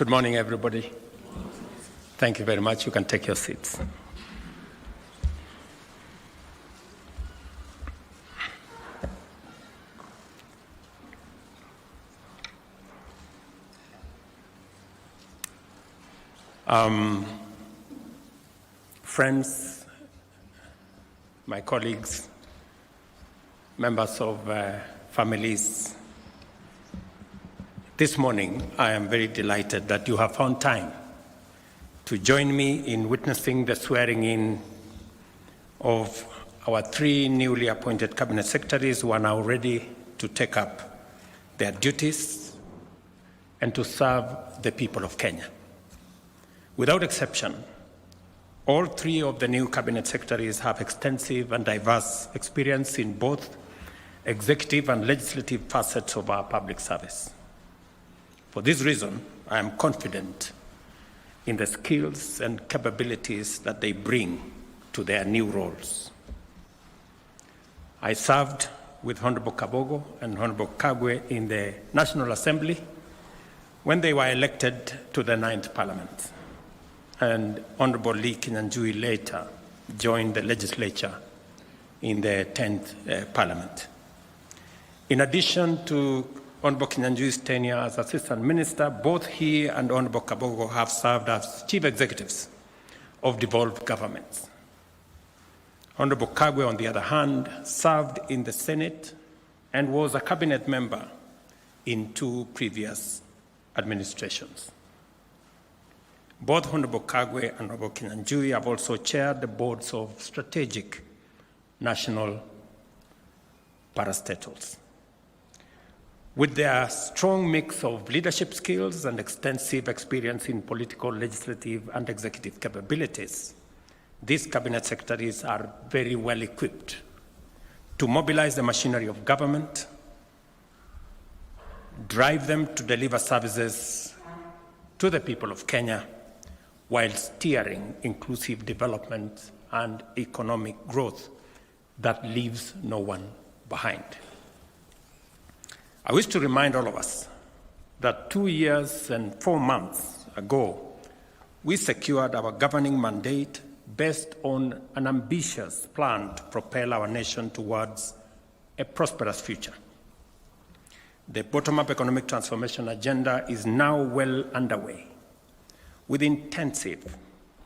Good morning, everybody. Thank you very much. You can take your seats. Friends, my colleagues, members of families, this morning I am very delighted that you have found time to join me in witnessing the swearing-in of our 3 newly appointed Cabinet Secretaries who are now ready to take up their duties and to serve the people of Kenya. Without exception, all 3 of the new Cabinet Secretaries have extensive and diverse experience in both executive and legislative facets of our public service. For this reason, I am confident in the skills and capabilities that they bring to their new roles. I served with Honorable Kabogo and Honorable Kagwe in the National Assembly when they were elected to the 9th Parliament, and Honorable Lee Kinyanjui later joined the legislature in the 10th Parliament. In addition to Honorable Kinyanjui's tenure as Assistant Minister, both he and Honorable Kabogo have served as Chief Executives of devolved governments. Honorable Kagwe, on the other hand, served in the Senate and was a cabinet member in 2 previous administrations. Both Honorable Kagwe and Honorable Kinyanjui have also chaired the boards of strategic national parastatals. With their strong mix of leadership skills and extensive experience in political, legislative, and executive capabilities, these Cabinet Secretaries are very well equipped to mobilize the machinery of government, drive them to deliver services to the people of Kenya, while steering inclusive development and economic growth that leaves no one behind. I wish to remind all of us that 2 years and 4 months ago, we secured our governing mandate based on an ambitious plan to propel our nation towards a prosperous future. The bottom-up economic transformation agenda is now well underway, with intensive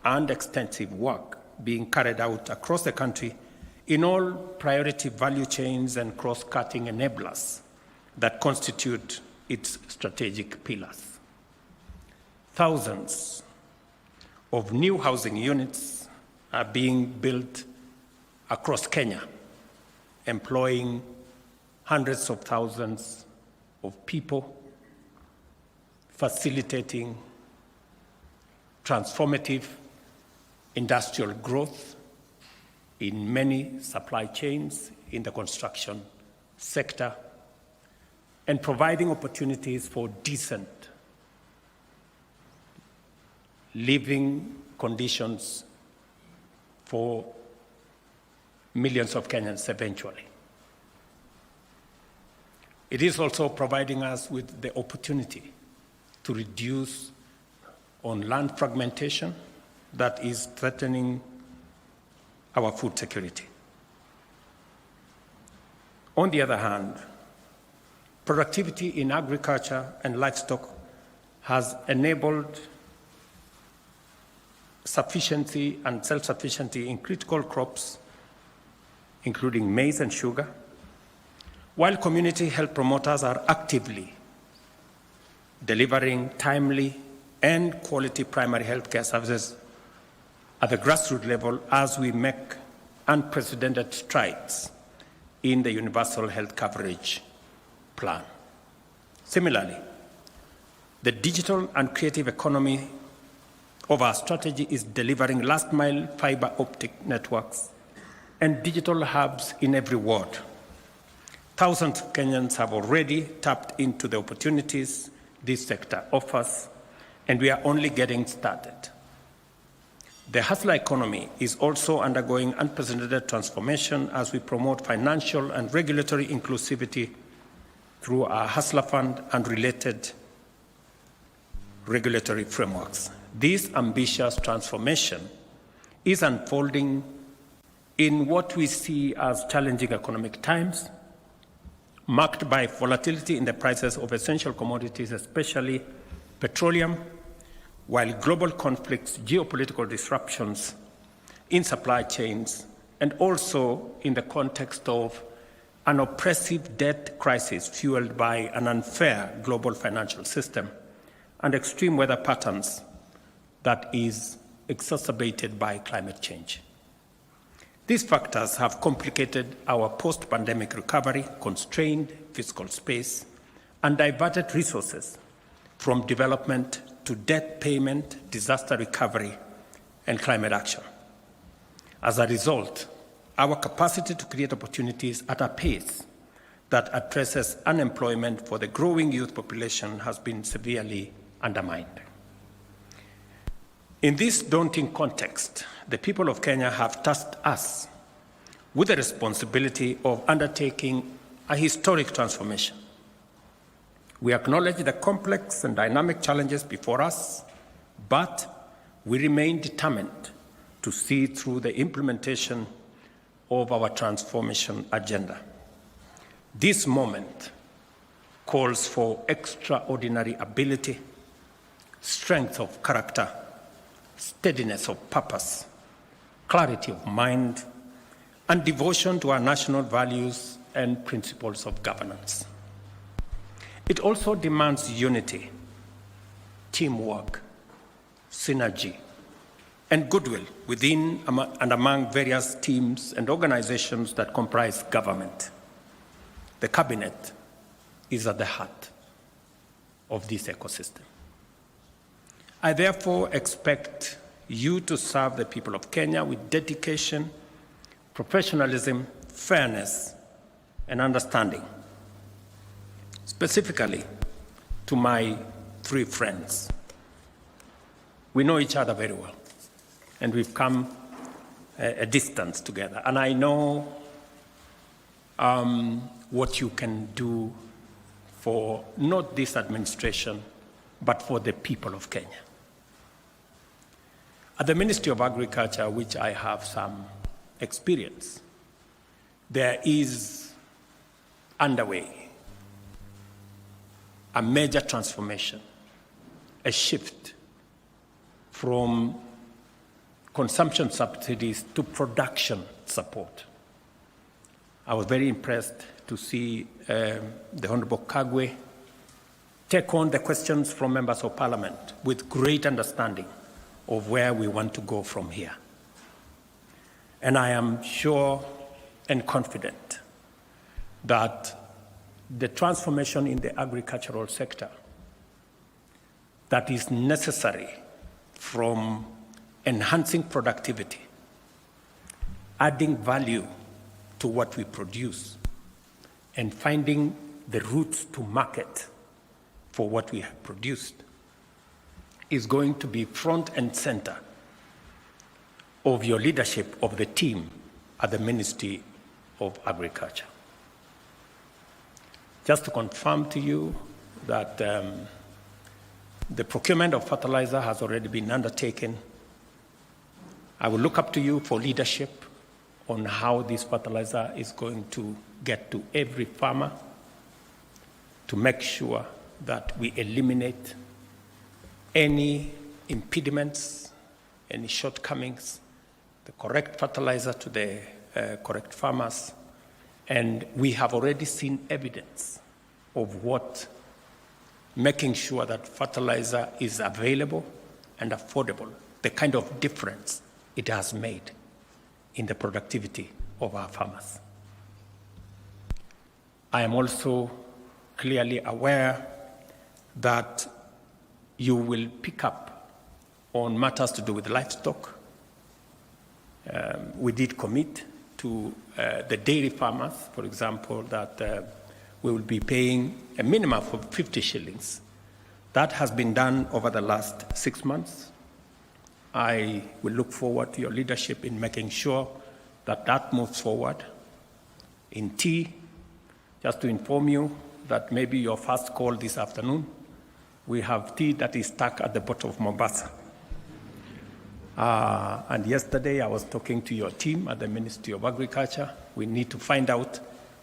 and extensive work being carried out across the country in all priority value chains and cross-cutting enablers that constitute its strategic pillars. Thousands of new housing units are being built across Kenya, employing hundreds of thousands of people, facilitating transformative industrial growth in many supply chains in the construction sector, and providing opportunities for decent living conditions for millions of Kenyans eventually. It is also providing us with the opportunity to reduce on land fragmentation that is threatening our food security. On the other hand, productivity in agriculture and livestock has enabled sufficiency and self-sufficiency in critical crops, including maize and sugar, while community health promoters are actively delivering timely and quality primary health care services at the grassroots level as we make unprecedented strides in the universal health coverage plan. Similarly, the digital and creative economy of our strategy is delivering last-mile fiber optic networks and digital hubs in every ward. Thousands of Kenyans have already tapped into the opportunities this sector offers, and we are only getting started. The hustler economy is also undergoing unprecedented transformation as we promote financial and regulatory inclusivity through our Hustler Fund and related regulatory frameworks. This ambitious transformation is unfolding in what we see as challenging economic times, marked by volatility in the prices of essential commodities, especially petroleum, while global conflicts, geopolitical disruptions in supply chains, and also in the context of an oppressive debt crisis fueled by an unfair global financial system and extreme weather patterns that is exacerbated by climate change. These factors have complicated our post-pandemic recovery, constrained fiscal space, and diverted resources from development to debt payment, disaster recovery, and climate action. As a result, our capacity to create opportunities at a pace that addresses unemployment for the growing youth population has been severely undermined. In this daunting context, the people of Kenya have tasked us with the responsibility of undertaking a historic transformation. We acknowledge the complex and dynamic challenges before us, but we remain determined to see through the implementation of our transformation agenda. This moment calls for extraordinary ability, strength of character, steadiness of purpose, clarity of mind, and devotion to our national values and principles of governance. It also demands unity, teamwork, synergy, and goodwill within and among various teams and organizations that comprise government. The Cabinet is at the heart of this ecosystem. I therefore expect you to serve the people of Kenya with dedication, professionalism, fairness, and understanding. Specifically, to my three friends. We know each other very well, and we've come a distance together. And I know what you can do for not this administration, but for the people of Kenya. At the Ministry of Agriculture, which I have some experience, there is underway a major transformation, a shift from consumption subsidies to production support. I was very impressed to see the Honorable Kagwe take on the questions from members of Parliament with great understanding of where we want to go from here. And I am sure and confident that the transformation in the agricultural sector that is necessary from enhancing productivity, adding value to what we produce, and finding the routes to market for what we have produced is going to be front and center of your leadership of the team at the Ministry of Agriculture. Just to confirm to you that the procurement of fertilizer has already been undertaken. I will look up to you for leadership on how this fertilizer is going to get to every farmer to make sure that we eliminate any impediments, any shortcomings, the correct fertilizer to the correct farmers. And we have already seen evidence of what making sure that fertilizer is available and affordable, the kind of difference it has made in the productivity of our farmers. I am also clearly aware that you will pick up on matters to do with livestock. We did commit to the dairy farmers, for example, that we will be paying a minimum of 50 shillings. That has been done over the last 6 months. I will look forward to your leadership in making sure that that moves forward. In tea, just to inform you that maybe your first call this afternoon We have tea that is stuck at the bottom of Mombasa. And yesterday I was talking to your team at the Ministry of Agriculture. We need to find out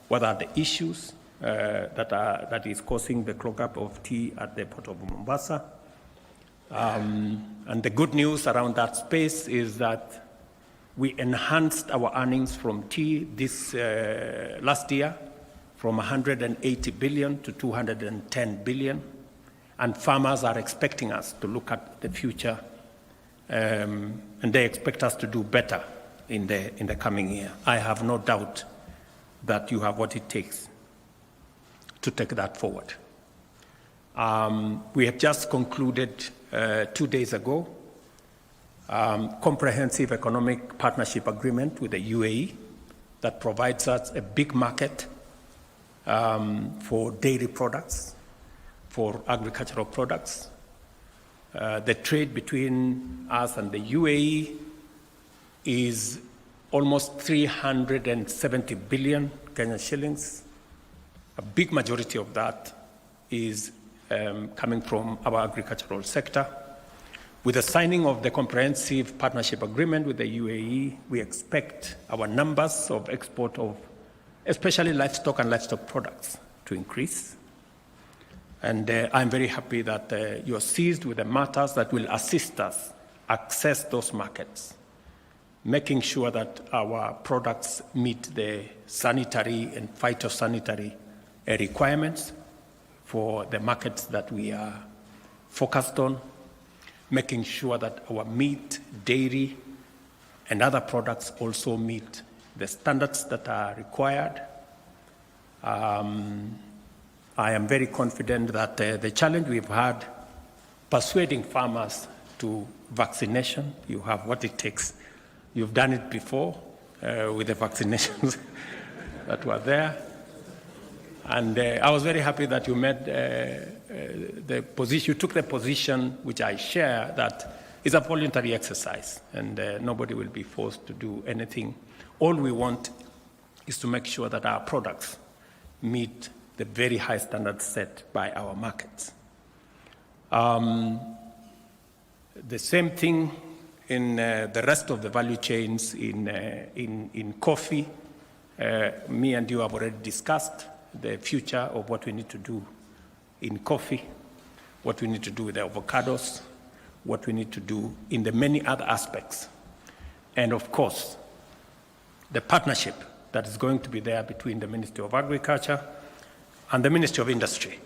what are the issues that is causing the clog-up of tea at the port of Mombasa. And the good news around that space is that we enhanced our earnings from tea this last year from 180 billion to 210 billion. And farmers are expecting us to look at the future, and they expect us to do better in the coming year. I have no doubt that you have what it takes to take that forward. We have just concluded 2 days ago comprehensive economic partnership agreement with the UAE that provides us a big market for dairy products, for agricultural products. The trade between us and the UAE is almost 370 billion Kenyan shillings. A big majority of that is coming from our agricultural sector. With the signing of the comprehensive partnership agreement with the UAE, we expect our numbers of export of especially livestock and livestock products to increase. And I'm very happy that you are seized with the matters that will assist us access those markets, making sure that our products meet the sanitary and phytosanitary requirements for the markets that we are focused on, making sure that our meat, dairy, and other products also meet the standards that are required. I am very confident that the challenge we've had persuading farmers to vaccination, you have what it takes. You've done it before with the vaccinations that were there. And I was very happy that you made the position, you took the position which I share, that it's a voluntary exercise and nobody will be forced to do anything. All we want is to make sure that our products meet the very high standards set by our markets. The same thing in the rest of the value chains in coffee. Me and you have already discussed the future of what we need to do in coffee, what we need to do with the avocados, what we need to do in the many other aspects. And of course, the partnership that is going to be there between the Ministry of Agriculture and the Ministry of Industry,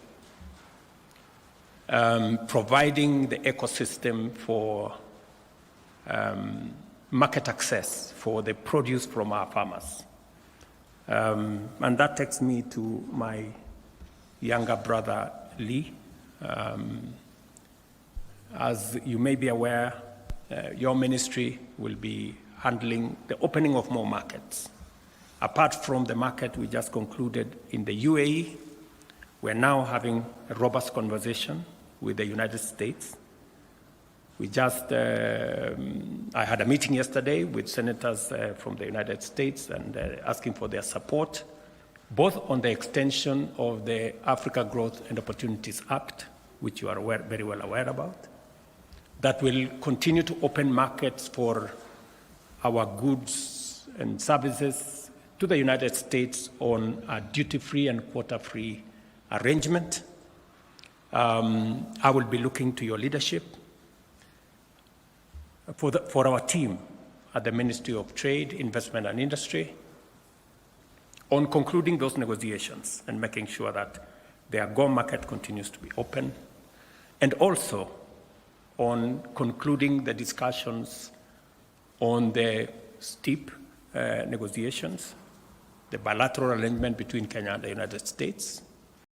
providing the ecosystem for market access for the produce from our farmers. And that takes me to my younger brother, Lee. As you may be aware, your ministry will be handling the opening of more markets. Apart from the market we just concluded in the UAE, we're now having a robust conversation with the United States. We just, I had a meeting yesterday with senators from the United States and asking for their support, both on the extension of the Africa Growth and Opportunities Act, which you are very well aware about, that will continue to open markets for our goods and services to the United States on a duty-free and quota-free arrangement. I will be looking to your leadership for our team at the Ministry of Trade, Investment and Industry on concluding those negotiations and making sure that the AGOA market continues to be open, and also on concluding the discussions on the STEEP negotiations, the bilateral arrangement between Kenya and the United States,